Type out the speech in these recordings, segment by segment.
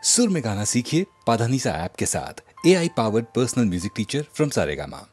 सुर में गाना सीखिए पाधानीसा ऐप के साथ। AI powered personal music teacher from Saregama.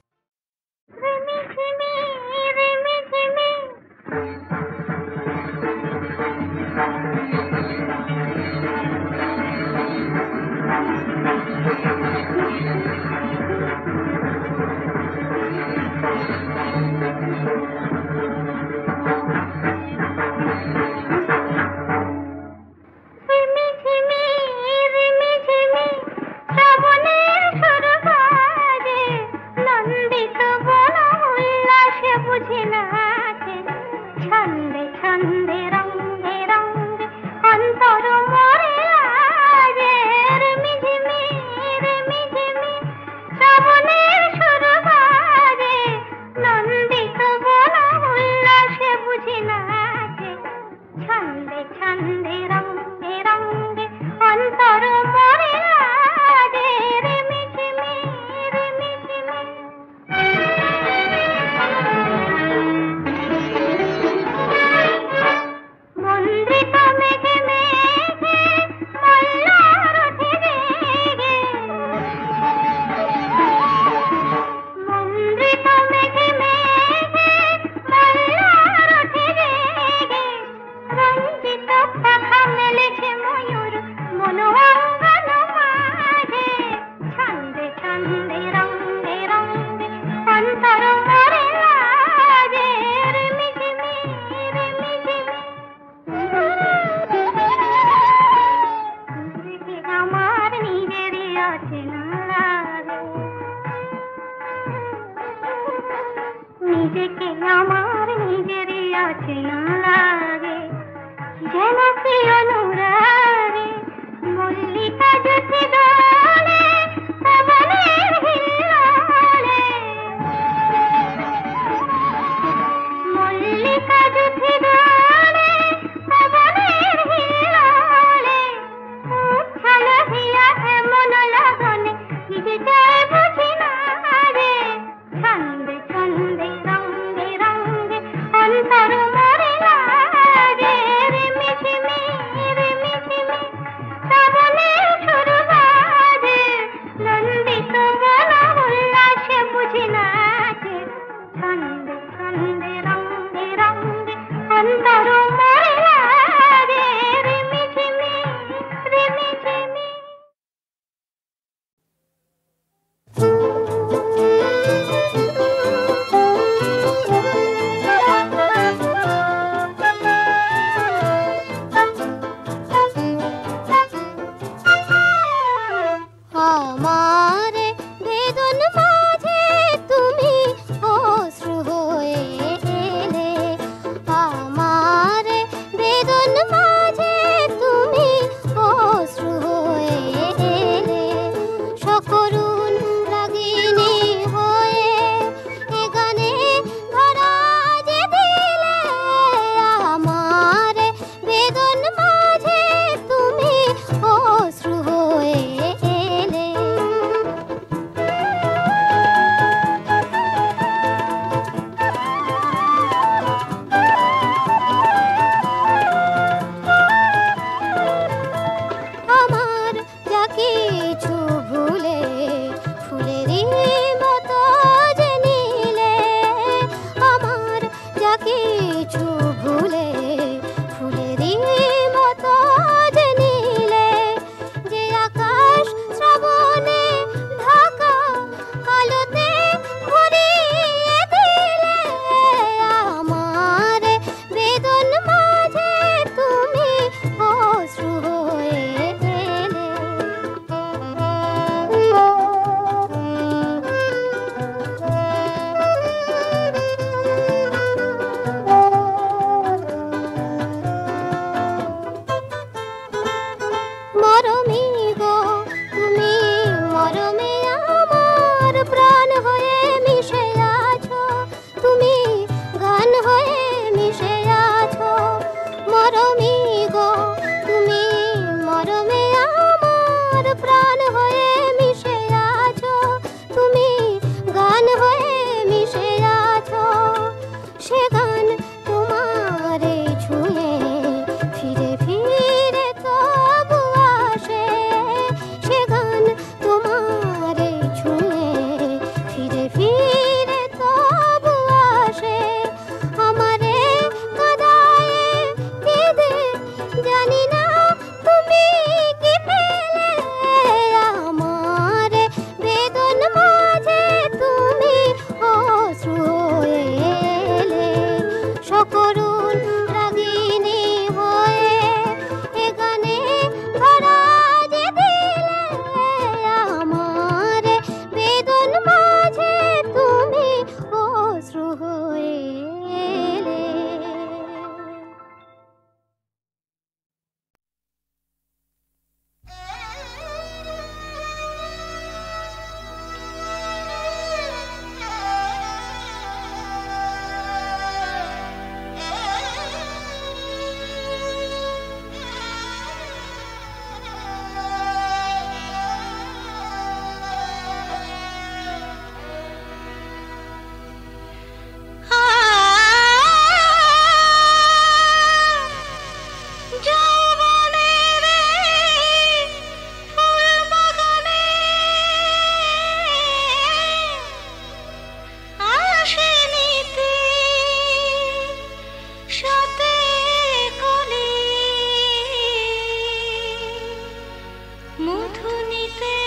ধুনিতে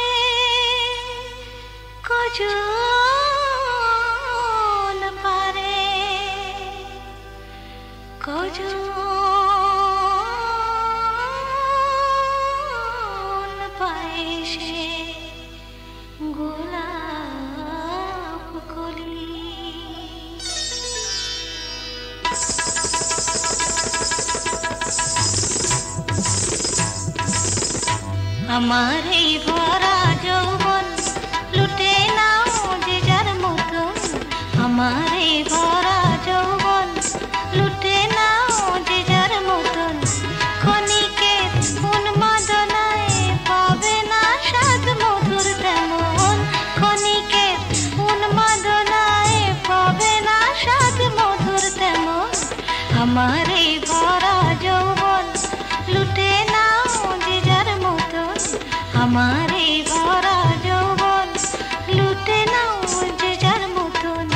কজন পারে কজন পায় সে গোলাপ কলি। আমার এই ভরা যৌবন লুটে নাও যে যার মতন, আমার এই ভরা যৌবন লুটে নাও যে যার মতন। ক্ষণিকের উন্মাদনায় পাবে না স্বাদ মধুর তেমন, ক্ষণিকের উন্মাদনায় পাবে না স্বাদ মধুর তেমন। আমার এই ভরা যৌবন লুটে নাও যে যার মতন, আমার এই ভরা যৌবন লুটে নাও যে যার মতন।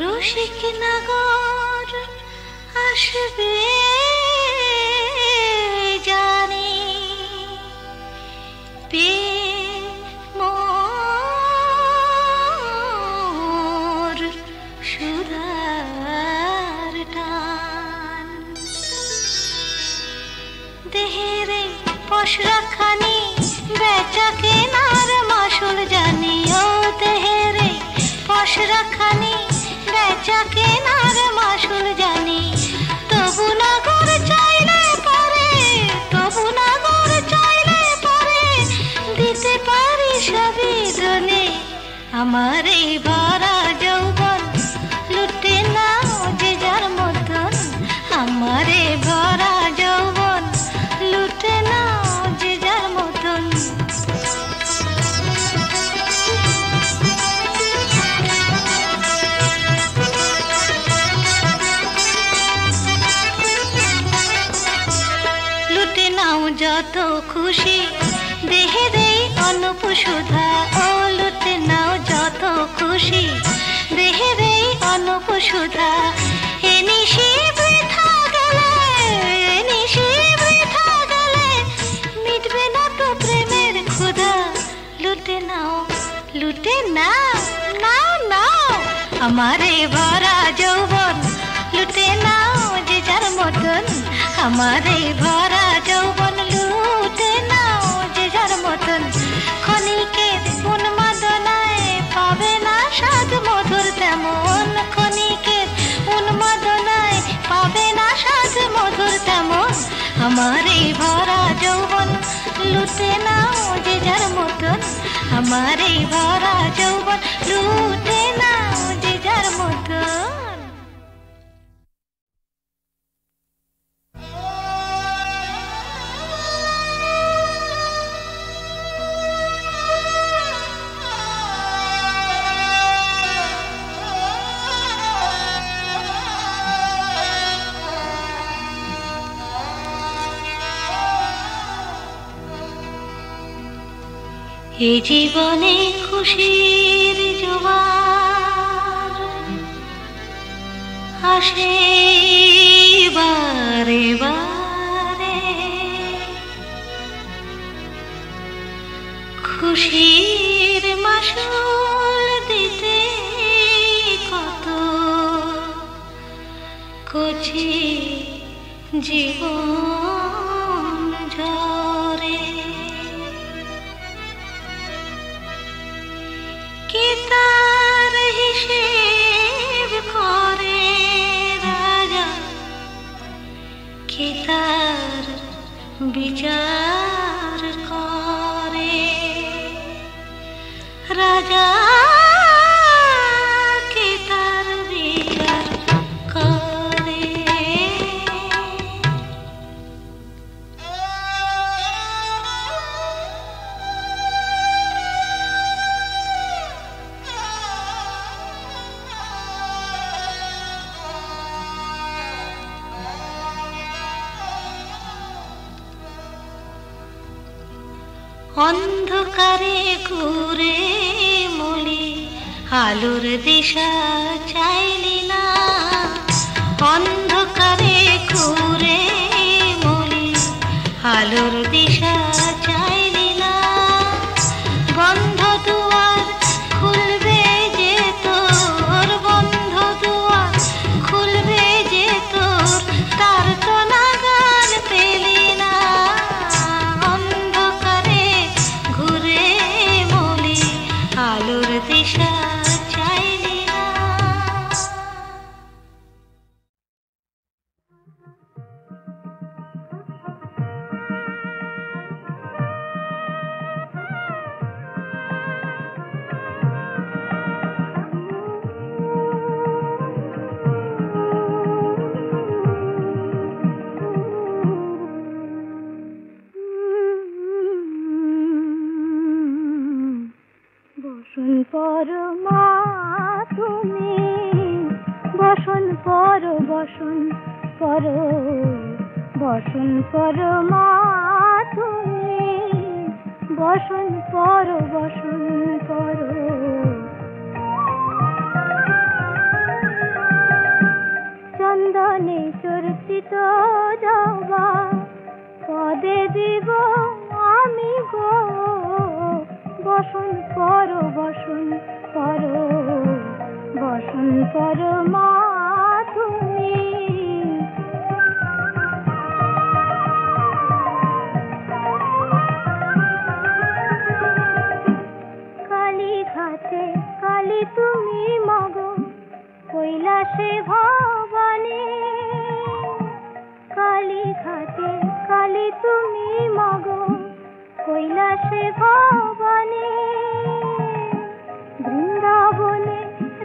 রসিক নগর আসবে জানি, মোর সুধার টান। দেহেরে পশরাখানি বেচা কেনার মাসুল জানি, ও দেহেরে পশরাখানি বেচা কেনার মাসুল জানি। তবু নগর চাইলে পারে, তবু নগর চাইলে পারে দিতে পারি সবই দনে। আমার এই ভরা যৌবন লুটে নাও যে যার মতন, আমার এই ভরা যৌবন লুটে নাও যে যার মতন। লুটে নাও যত খুশি দেহে দেই অনুপ সুধা, ও লুটে নাও যত খুশি দেহে দেই অনুপ সুধা। এ নিশি বৃথা গেলে, এ নিশি বৃথা গেলে মিটবে না তো প্রেমের ক্ষুধা। লুটে নাও, লুটে নাও, নাও নাও আমার এই ভরা যৌবন লুটে নাও যে যার মতন, আমার এই ভরা যৌবন লুটে নাও যে যার মতন। ক্ষণিকের উন্মাদনায় পাবে না স্বাদ মধুর তেমন, ক্ষণিকের উন্মাদনায় পাবে না স্বাদ মধুর তেমন। আমার এই ভরা যৌবন লুটে নাও যে যার মতন, আমার এই ভরা যৌবন লুটে নাও যে যার মতন। এ জীবনে খুশির জোয়ার আসে বারে বারে, খুশির মাসুল দিতে কত কচি জীবন ঝরে। কি তার হিসেব করে রাজা, কি তার বিচার করে রাজা, কি তার বিচার করে। অন্ধকারে ঘুরে মলি আলোর দিশা চাইলি না, অন্ধকারে ঘুরে মলি আলোর দিশা চাইলি না। বন্ধ দুয়ার খুলবে যে তোর, বন্ধ দুয়ার খুলবে যে তোর, তার তো নাগাল পেলি না। অন্ধকারে ঘুরে মলি আলোর দিশা চাইলি না। বসন পর মা তুমি, বসন পর, বসন পর, বসন পর মা তুমি, বসন পর, বসন পর। চন্দনে চর্চিত জবা পদে দিব আমি গো, বসন পর, বসন পর, বসন পর মা তুমি। কালী ঘাটে কালী তুমি মগো, কৈলাসে ভবানী। কালী ঘাটে কালী তুমি মগো, কৈলাসে ভবানী। বৃন্দাবনে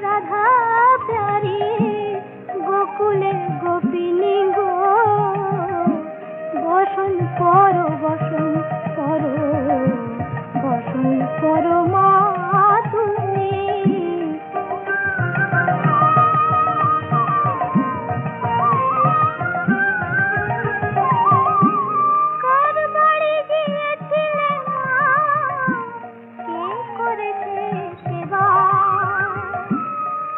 রাধা প্যারি, গোকুলে গোপিনী গো, বসন পর, বসন পর, বসন পর মা তুমি। কার বাড়ি গিয়েছিলে মা, কে করেছে সেবা?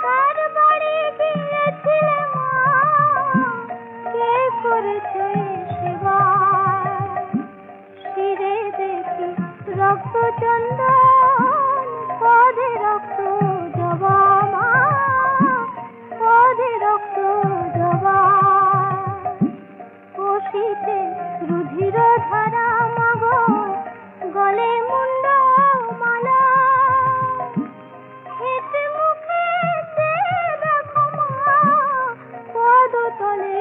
কার বাড়ি গিয়েছিলে মা, কে করেছে সেবা? শিরে দেখি রক্ত চন্দন, পদে রক্ত জবা মা, পদে রক্ত জবা। কষিতে রুধির ধারা মাগো, গলে মুন্ড মালা। হেঁটে মুখে দেখো মা, পদতলে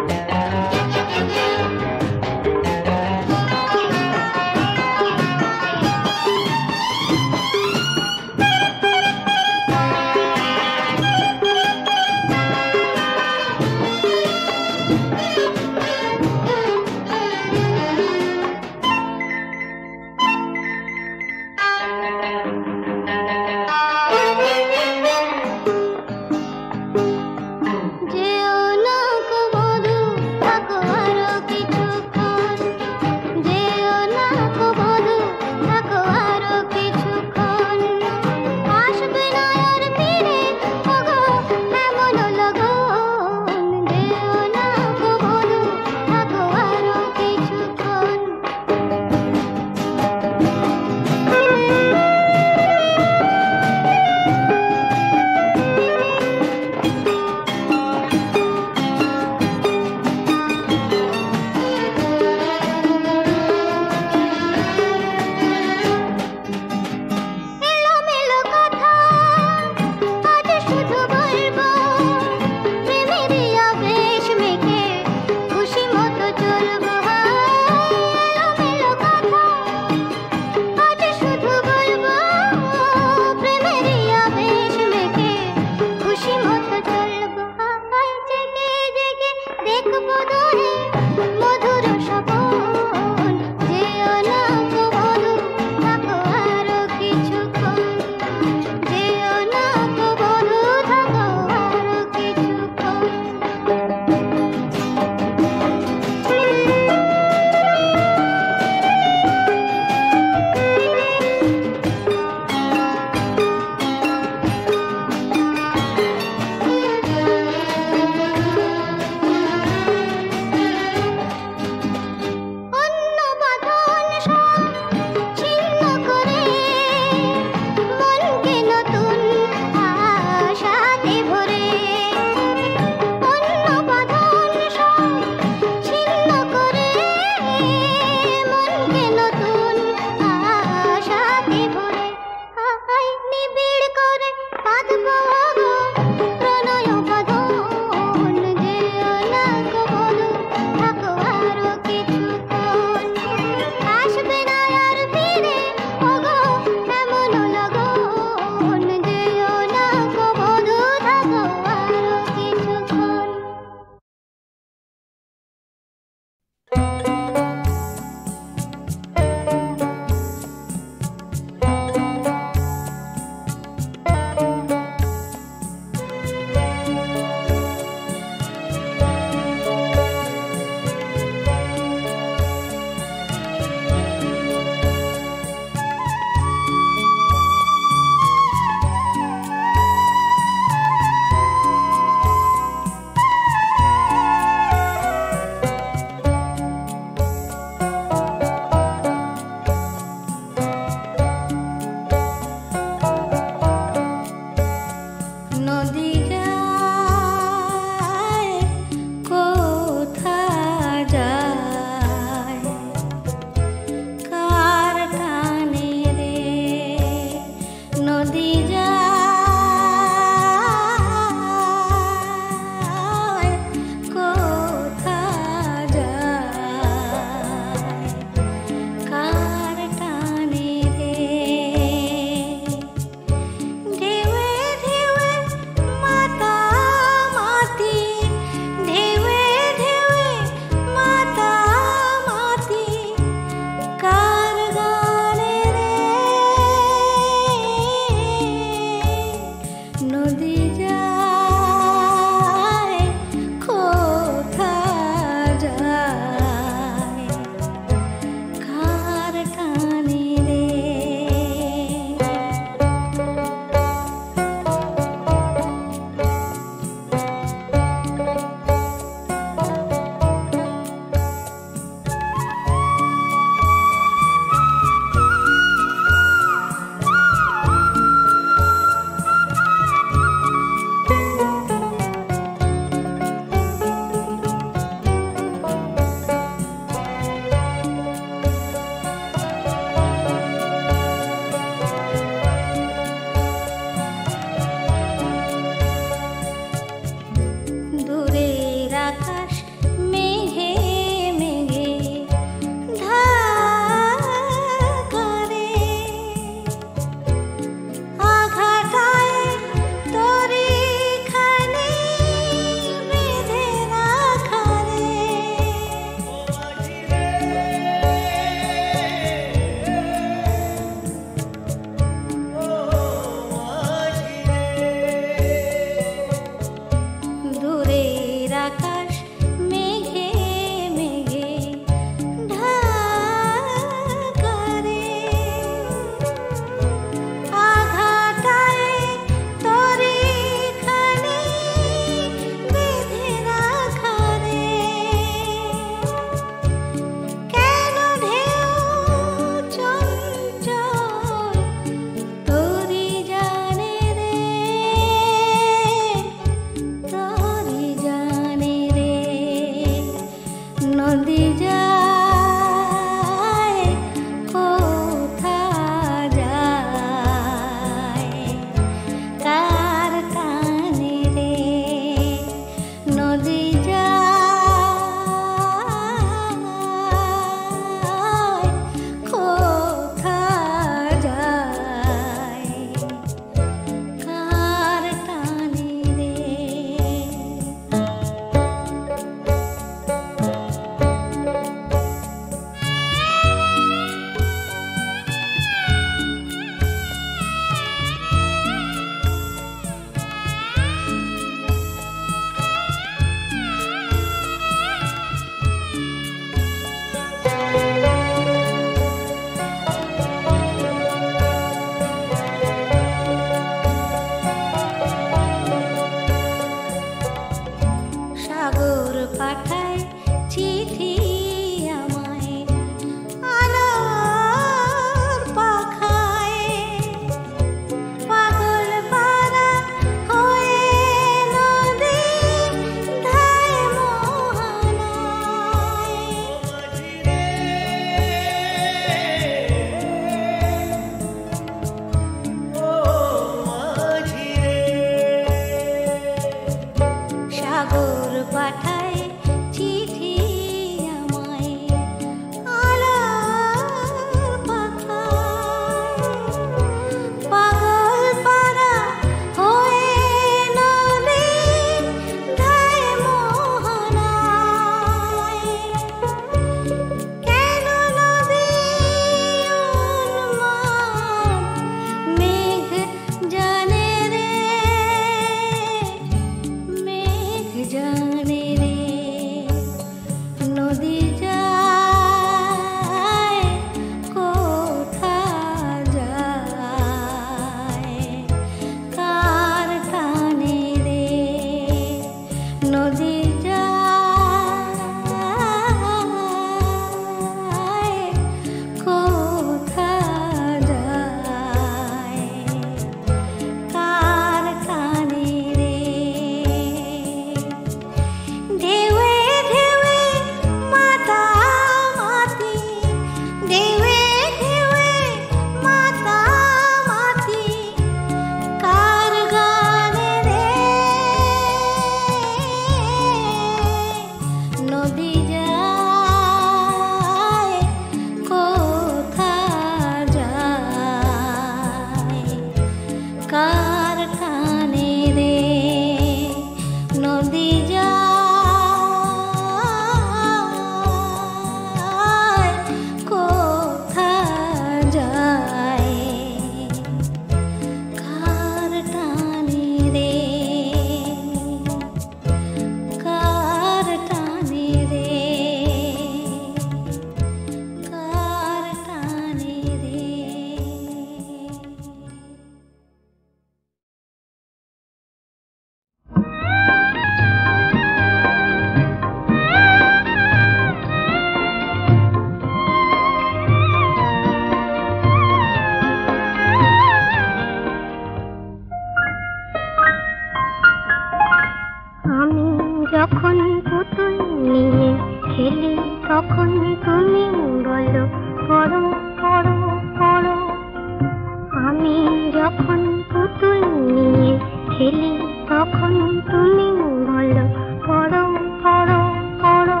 খেলি তখন তুমি বলো পড়ো পড়ো পড়ো।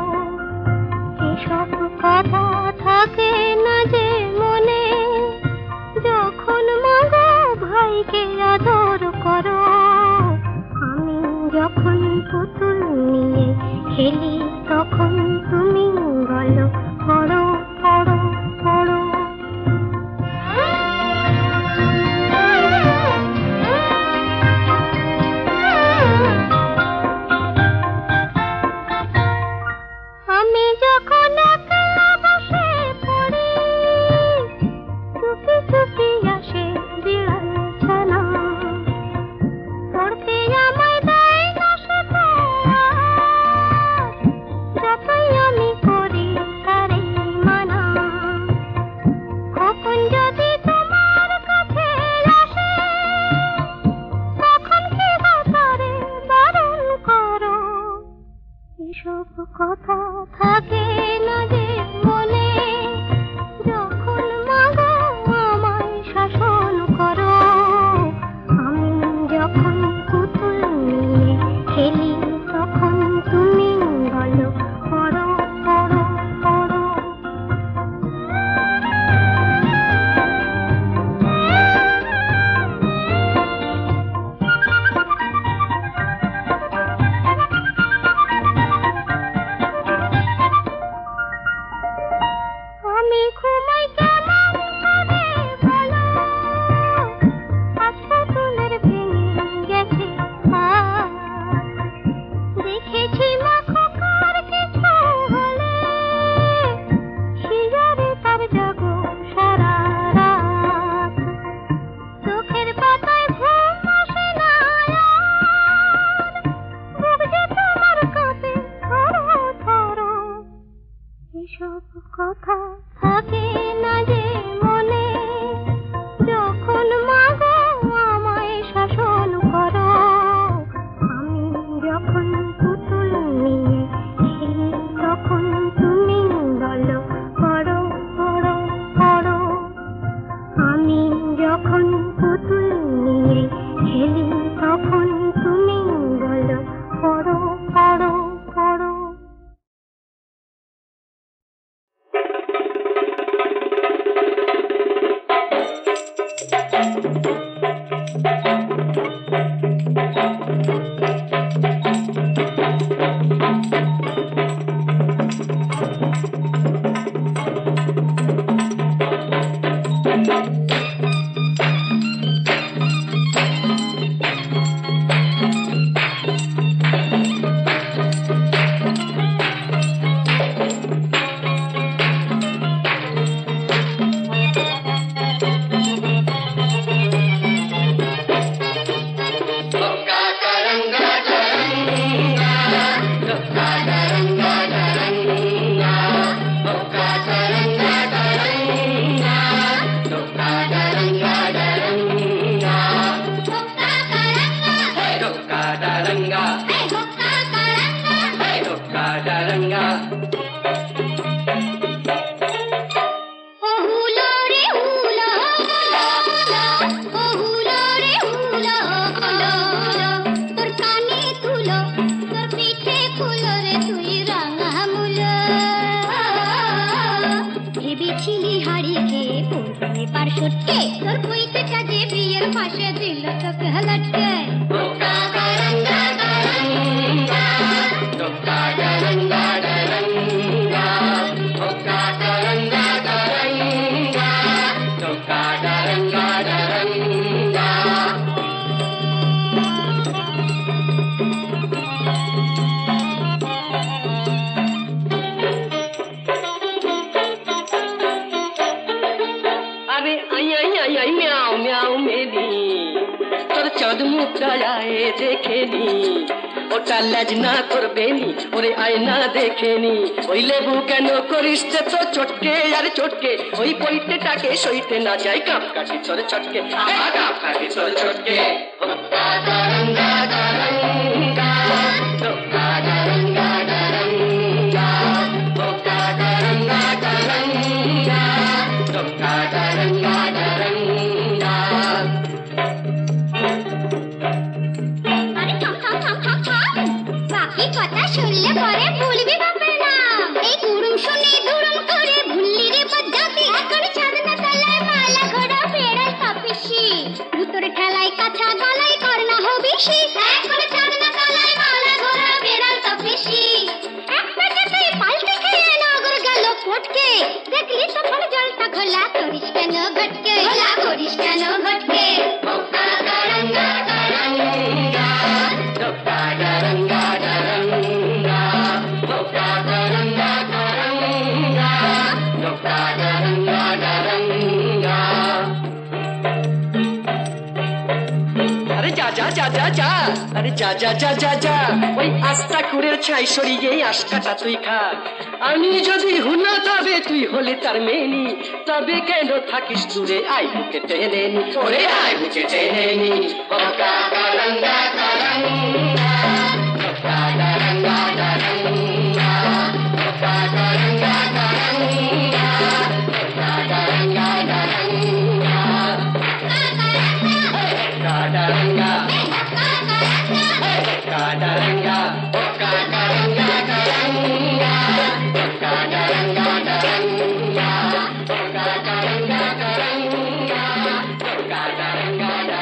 এসব কথা থাকে না যে মনে, যখন মাগো ভাইকে আদর করো। আমি যখন পুতুল নিয়ে খেলি তখন তুমি বলো পড়ো পড়ো পড়ো। আমি যখন একলা বসে পড়ি, চুপি চুপি আসে বিড়াল ছানা, পড়তে আমায় দেয় না সে তো আর, যতই আমি করি তারে মানা। কখন যদি তোমার কাছে আসে, তখন কি তারে বারণ করো। এসব কথা থাকে না যে মনে, যখন মাগো আমায় শাসন করো। আমি যখন পুতুল নিয়ে খেলি তখন তুমি বলো পড়ো পড়ো পড়ো। আমি ঘুমাই কেমন করে বলো, আজ পুতুলের ভেঙে গেছে হাড়। দেখেছি মা খোকার কিছু হলে, শিয়ারে তার জাগো সারা রাত। চোখের পাতায় ঘুম আসে না আর, বুক যে তোমার কাঁপে থরো থরো। এসব কথা থাকে না যে মনে, যখন মাগো আমায় শাসন করো। আমি যখন পুতুল নিয়ে খেলি তখন তুমি বলো পড়ো পড়ো পড়ো। আমি যখন পুতুল নিয়ে খেলি তখন তুমি বলো পড়ো পড়ো পড়ো। লজনা করবেনি ওরে আয়না দেখেনি ওই লেবু কেন করিস তো চটকে আর চটকে ওই পইতেটাকে সইতে না যায় কাপ কাটি তোর চটকে কাপ কাটি তোর চটকে করিস কেন ঘটকে বোকা গারঙ্গা গারঙ্গা বোকা গারঙ্গা গারঙ্গা বোকা গারঙ্গা গারঙ্গা বোকা গারঙ্গা গারঙ্গা আরে যা যা যা যা যা আরে যা যা যা যা যা ওই আস্তা কুড়ের ছাই সরিয়ে আশকাটা তুই খা আমি যদি হুনা তবে তুই হলে তার মেনি তবে কেন থাকিস দূরে আই বুকে টেনে নি ওরে আই বুকে টেনে নি বোকা গারঙ্গা গারঙ্গা বোকা গারঙ্গা গারঙ্গা বোকা গারঙ্গা গারঙ্গা বোকা গারঙ্গা গারঙ্গা Kadaranga, kadaranga, kadaranga, kadaranga, kadaranga, kadaranga, kadaranga, kadaranga, kadaranga.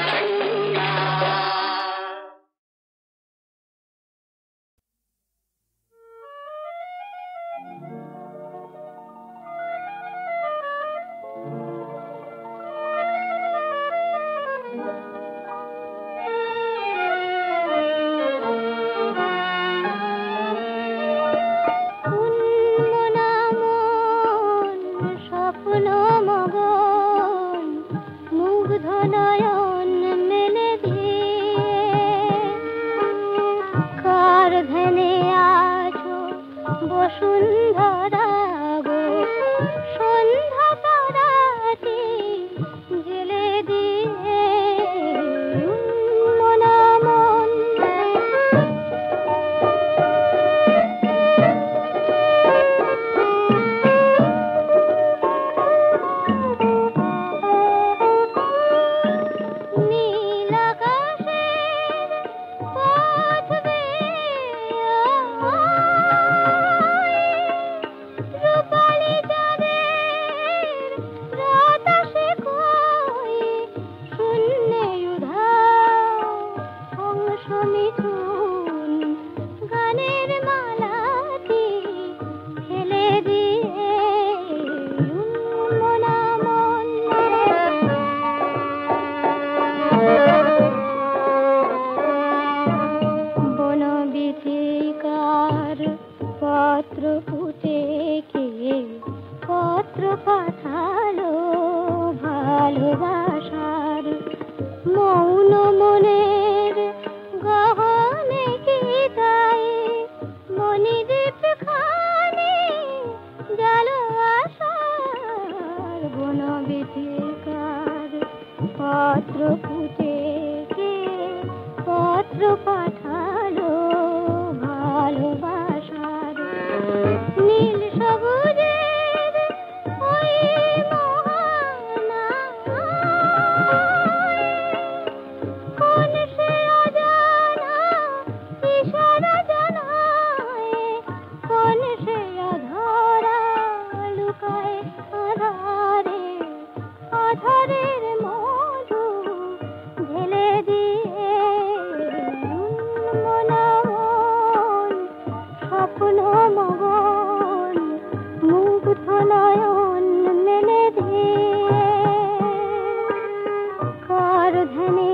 ধনে